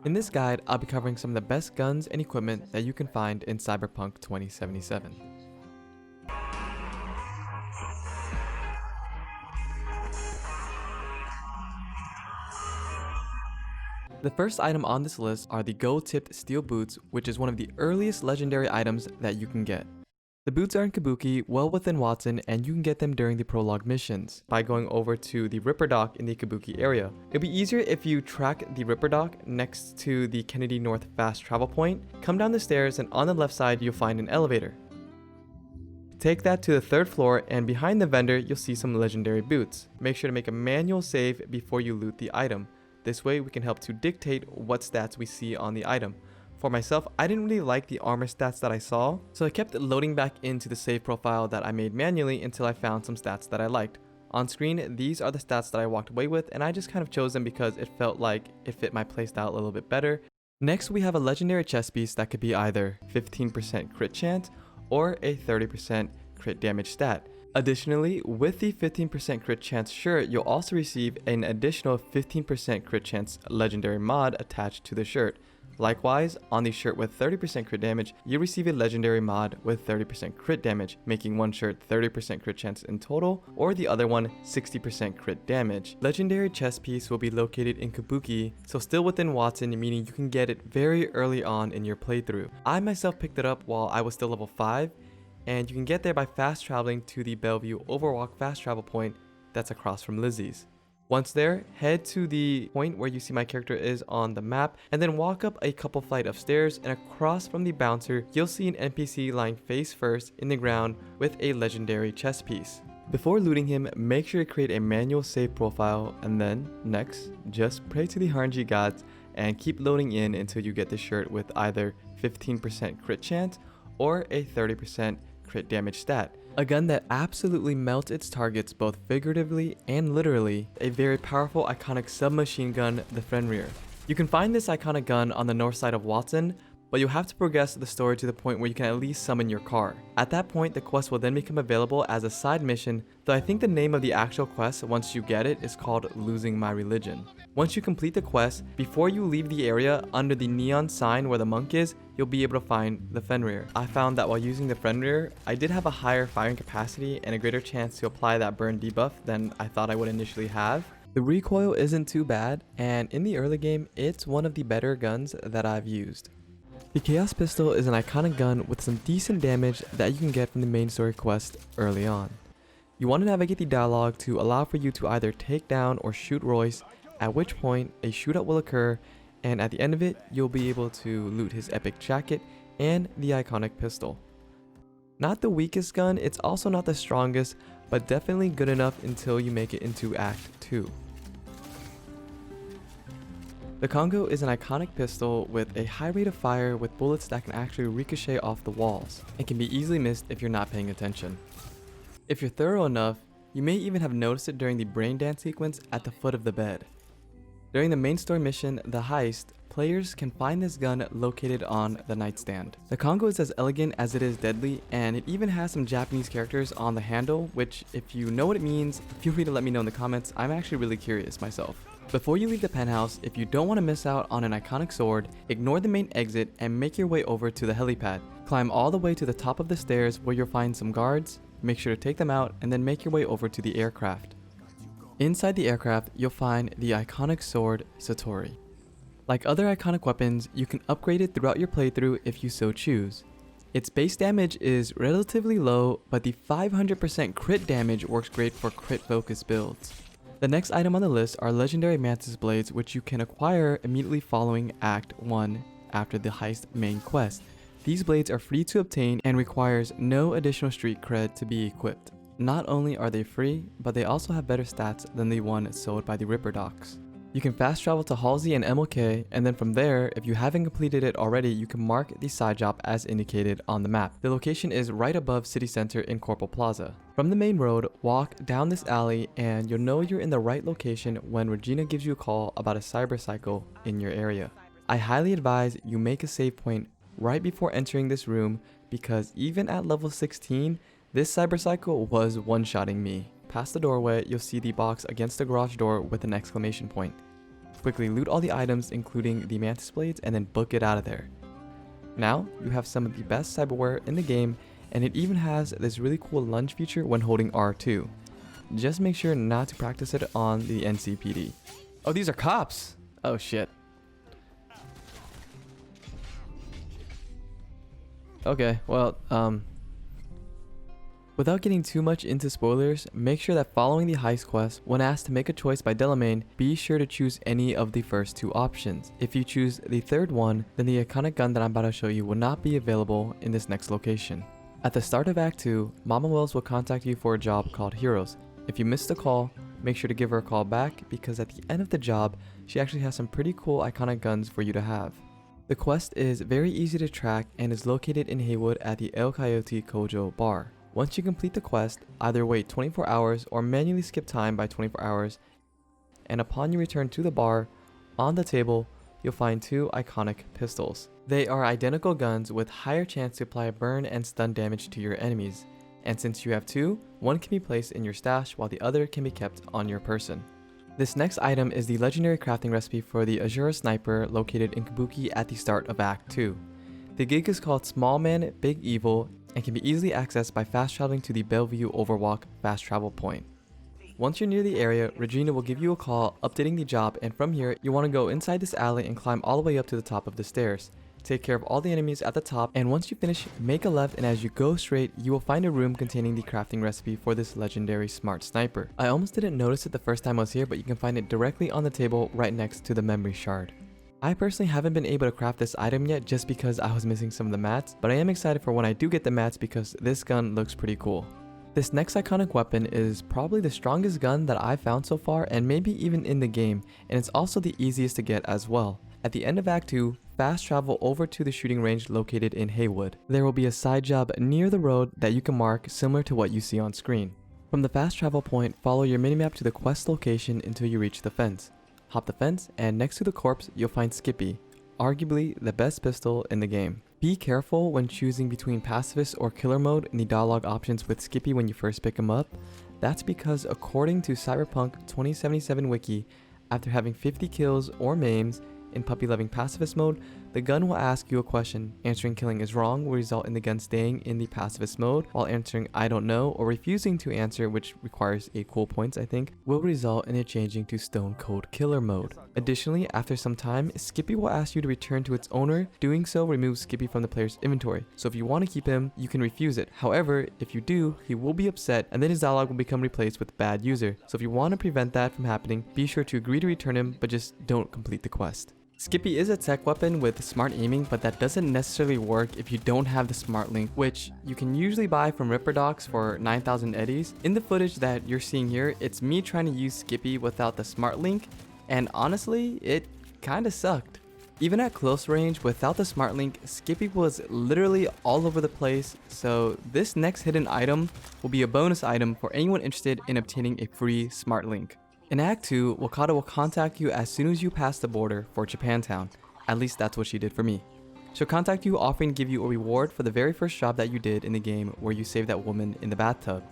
In this guide, I'll be covering some of the best guns and equipment that you can find in Cyberpunk 2077. The first item on this list are the gold-tipped steel boots, which is one of the earliest legendary items that you can get. The boots are in Kabuki, well within Watson, and you can get them during the prologue missions by going over to the Ripper Dock in the Kabuki area. It'll be easier if you track the Ripper Dock next to the Kennedy North fast travel point, come down the stairs, and on the left side you'll find an elevator. Take that to the 3rd floor, and behind the vendor you'll see some legendary boots. Make sure to make a manual save before you loot the item. This way we can help to dictate what stats we see on the item. For myself, I didn't really like the armor stats that I saw, so I kept loading back into the save profile that I made manually until I found some stats that I liked. On screen, these are the stats that I walked away with, and I just kind of chose them because it felt like it fit my playstyle a little bit better. Next, we have a legendary chest piece that could be either 15% crit chance or a 30% crit damage stat. Additionally, with the 15% crit chance shirt, you'll also receive an additional 15% crit chance legendary mod attached to the shirt. Likewise, on the shirt with 30% crit damage, you receive a legendary mod with 30% crit damage, making one shirt 30% crit chance in total, or the other one 60% crit damage. Legendary chest piece will be located in Kabuki, so still within Watson, meaning you can get it very early on in your playthrough. I myself picked it up while I was still level 5, and you can get there by fast traveling to the Bellevue Overwalk fast travel point that's across from Lizzie's. Once there, head to the point where you see my character is on the map, and then walk up a couple flight of stairs, and across from the bouncer, you'll see an NPC lying face first in the ground with a legendary chest piece. Before looting him, make sure to create a manual save profile, and then, next, just pray to the RNG gods and keep loading in until you get the shirt with either 15% crit chance or a 30% crit damage stat. A gun that absolutely melts its targets both figuratively and literally, a very powerful iconic submachine gun, the Fenrir. You can find this iconic gun on the north side of Watson, but you'll have to progress the story to the point where you can at least summon your car. At that point, the quest will then become available as a side mission, though I think the name of the actual quest once you get it is called Losing My Religion. Once you complete the quest, before you leave the area, under the neon sign where the monk is, you'll be able to find the Fenrir. I found that while using the Fenrir, I did have a higher firing capacity and a greater chance to apply that burn debuff than I thought I would initially have. The recoil isn't too bad, and in the early game, it's one of the better guns that I've used. The Chaos Pistol is an iconic gun with some decent damage that you can get from the main story quest early on. You want to navigate the dialogue to allow for you to either take down or shoot Royce, at which point a shootout will occur, and at the end of it, you'll be able to loot his epic jacket and the iconic pistol. Not the weakest gun, it's also not the strongest, but definitely good enough until you make it into Act 2. The Kongou is an iconic pistol with a high rate of fire with bullets that can actually ricochet off the walls, and can be easily missed if you're not paying attention. If you're thorough enough, you may even have noticed it during the brain dance sequence at the foot of the bed. During the main story mission, The Heist, players can find this gun located on the nightstand. The Kongou is as elegant as it is deadly, and it even has some Japanese characters on the handle, which if you know what it means, feel free to let me know in the comments. I'm actually really curious myself. Before you leave the penthouse, if you don't want to miss out on an iconic sword, ignore the main exit and make your way over to the helipad. Climb all the way to the top of the stairs where you'll find some guards, make sure to take them out, and then make your way over to the aircraft. Inside the aircraft, you'll find the iconic sword, Satori. Like other iconic weapons, you can upgrade it throughout your playthrough if you so choose. Its base damage is relatively low, but the 500% crit damage works great for crit focus builds. The next item on the list are legendary Mantis blades, which you can acquire immediately following Act 1 after the heist main quest. These blades are free to obtain and requires no additional street cred to be equipped. Not only are they free, but they also have better stats than the one sold by the Ripper Docks. You can fast travel to Halsey and MLK, and then from there, if you haven't completed it already, you can mark the side job as indicated on the map. The location is right above City Center in Corporal Plaza. From the main road, walk down this alley and you'll know you're in the right location when Regina gives you a call about a cybercycle in your area. I highly advise you make a save point right before entering this room, because even at level 16, this cybercycle was one-shotting me. Past the doorway, you'll see the box against the garage door with an exclamation point. Quickly loot all the items including the mantis blades and then book it out of there. Now you have some of the best cyberware in the game, and it even has this really cool lunge feature when holding R2. Just make sure not to practice it on the NCPD. Oh, these are cops! Oh shit. Okay, well, without getting too much into spoilers, make sure that following the heist quest, when asked to make a choice by Delamain, be sure to choose any of the first two options. If you choose the third one, then the iconic gun that I'm about to show you will not be available in this next location. At the start of Act 2, Mama Wells will contact you for a job called Heroes. If you missed a call, make sure to give her a call back because at the end of the job, she actually has some pretty cool iconic guns for you to have. The quest is very easy to track and is located in Haywood at the El Coyote Kojo bar. Once you complete the quest, either wait 24 hours or manually skip time by 24 hours, and upon your return to the bar, on the table, you'll find two iconic pistols. They are identical guns with higher chance to apply burn and stun damage to your enemies, and since you have two, one can be placed in your stash while the other can be kept on your person. This next item is the legendary crafting recipe for the Ashura Sniper located in Kabuki at the start of Act 2. The gig is called Small Man, Big Evil and can be easily accessed by fast traveling to the Bellevue Overwalk fast travel point. Once you're near the area, Regina will give you a call updating the job, and from here, you want to go inside this alley and climb all the way up to the top of the stairs. Take care of all the enemies at the top, and once you finish, make a left, and as you go straight, you will find a room containing the crafting recipe for this legendary smart sniper. I almost didn't notice it the first time I was here, but you can find it directly on the table right next to the memory shard. I personally haven't been able to craft this item yet just because I was missing some of the mats, but I am excited for when I do get the mats because this gun looks pretty cool. This next iconic weapon is probably the strongest gun that I've found so far and maybe even in the game, and it's also the easiest to get as well. At the end of Act 2, fast travel over to the shooting range located in Haywood. There will be a side job near the road that you can mark similar to what you see on screen. From the fast travel point, follow your minimap to the quest location until you reach the fence. Hop the fence, and next to the corpse, you'll find Skippy, arguably the best pistol in the game. Be careful when choosing between pacifist or killer mode in the dialogue options with Skippy when you first pick him up. That's because according to Cyberpunk 2077 wiki, after having 50 kills or maims in puppy loving pacifist mode, the gun will ask you a question. Answering killing is wrong will result in the gun staying in the pacifist mode, while answering I don't know or refusing to answer, which requires 8 cool points I think, will result in it changing to stone cold killer mode. Additionally, after some time, Skippy will ask you to return to its owner. Doing so removes Skippy from the player's inventory, so if you want to keep him, you can refuse it. However, if you do, he will be upset and then his dialogue will become replaced with bad user. So if you want to prevent that from happening, be sure to agree to return him, but just don't complete the quest. Skippy is a tech weapon with smart aiming, but that doesn't necessarily work if you don't have the smart link, which you can usually buy from Ripper Docs for 9,000 eddies. In the footage that you're seeing here, it's me trying to use Skippy without the smart link, and honestly, it kinda sucked. Even at close range, without the smart link, Skippy was literally all over the place, so this next hidden item will be a bonus item for anyone interested in obtaining a free smart link. In Act 2, Wakata will contact you as soon as you pass the border for Japantown. At least that's what she did for me. She'll contact you offering to give you a reward for the very first job that you did in the game where you saved that woman in the bathtub.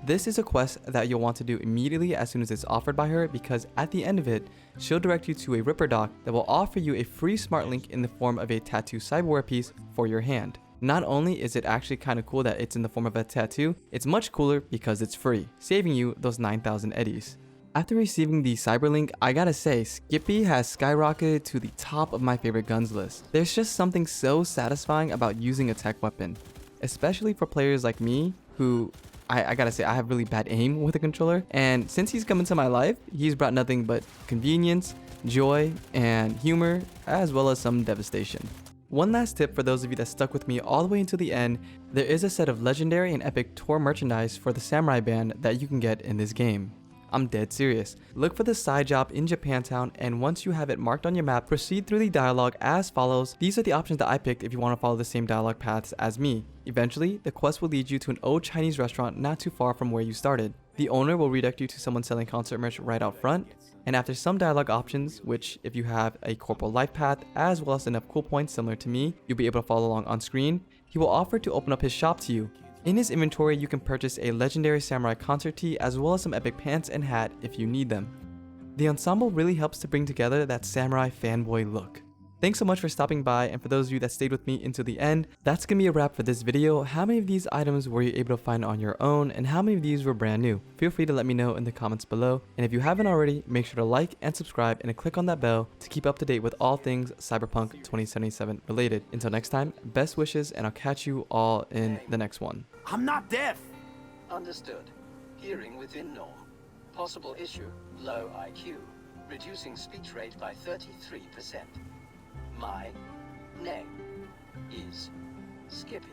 This is a quest that you'll want to do immediately as soon as it's offered by her, because at the end of it, she'll direct you to a Ripper Doc that will offer you a free smart link in the form of a tattoo cyberware piece for your hand. Not only is it actually kind of cool that it's in the form of a tattoo, it's much cooler because it's free, saving you those 9,000 eddies. After receiving the Cyberlink, I gotta say, Skippy has skyrocketed to the top of my favorite guns list. There's just something so satisfying about using a tech weapon, especially for players like me who, I gotta say, I have really bad aim with a controller, and since he's come into my life, he's brought nothing but convenience, joy, and humor, as well as some devastation. One last tip for those of you that stuck with me all the way until the end, there is a set of legendary and epic tour merchandise for the Samurai Band that you can get in this game. I'm dead serious. Look for the side job in Japantown, and once you have it marked on your map, proceed through the dialogue as follows. These are the options that I picked if you want to follow the same dialogue paths as me. Eventually, the quest will lead you to an old Chinese restaurant not too far from where you started. The owner will redirect you to someone selling concert merch right out front, and after some dialogue options, which if you have a corporal life path as well as enough cool points similar to me, you'll be able to follow along on screen, he will offer to open up his shop to you. In his inventory, you can purchase a legendary samurai concert tee as well as some epic pants and hat if you need them. The ensemble really helps to bring together that samurai fanboy look. Thanks so much for stopping by, and for those of you that stayed with me until the end, that's gonna be a wrap for this video. How many of these items were you able to find on your own, and how many of these were brand new? Feel free to let me know in the comments below, and if you haven't already, make sure to like and subscribe and click on that bell to keep up to date with all things Cyberpunk 2077 related. Until next time, best wishes, and I'll catch you all in the next one. I'm not deaf! Understood. Hearing within norm. Possible issue, low IQ. Reducing speech rate by 33%. My name is Skippy.